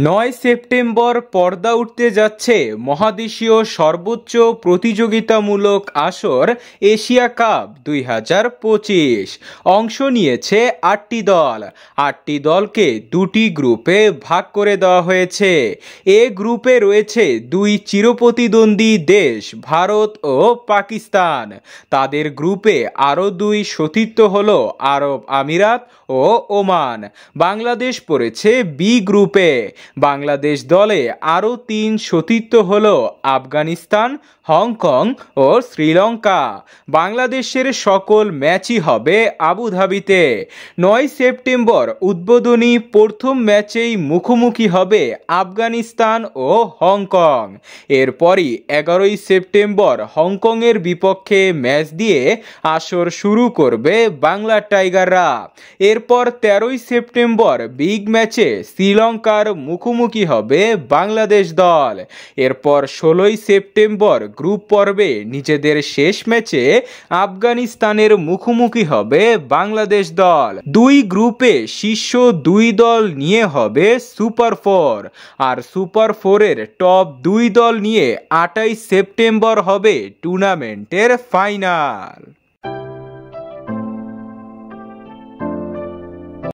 ৯ September পর্দা উঠতে যাচ্ছে মহাদেশীয় সর্বোচ্চ প্রতিযোগিতামূলক আসর এশিয়া কাপ ২০২৫। অংশ নিয়েছে ৮টি দল। ৮টি দলকে দুটি গ্রুপে ভাগ করে দেওয়া হয়েছে। এ গ্রুপে রয়েছে দুই চিরপ্রতিদ্বন্দ্বী দেশ ভারত ও পাকিস্তান। তাদের গ্রুপে আরও দুই সতীর্থ হল আরব আমিরাত ও ওমান। বাংলাদেশ পড়েছে বি গ্রুপে। বাংলাদেশ দলে আরও তিন সতীর্থ হল আফগানিস্তান, হংকং ও শ্রীলঙ্কা। বাংলাদেশের সকল ম্যাচই হবে আবুধাবিতে। ৯ সেপ্টেম্বর উদ্বোধনী প্রথম ম্যাচেই মুখোমুখি হবে আফগানিস্তান ও হংকং। এরপরই ১১ই সেপ্টেম্বর হংকংয়ের বিপক্ষে ম্যাচ দিয়ে আসর শুরু করবে বাংলা টাইগাররা। এরপর ১৩ই সেপ্টেম্বর বিগ ম্যাচে শ্রীলঙ্কার মুখোমুখি হবে বাংলাদেশ দল। এরপর ১৬ই সেপ্টেম্বর গ্রুপ পর্বে নিজেদের শেষ ম্যাচে আফগানিস্তানের মুখোমুখি হবে বাংলাদেশ দল। দুই গ্রুপে শীর্ষ দুই দল নিয়ে হবে সুপার ফোর, আর সুপার ফোরের টপ দুই দল নিয়ে ২৮ সেপ্টেম্বর হবে টুর্নামেন্টের ফাইনাল।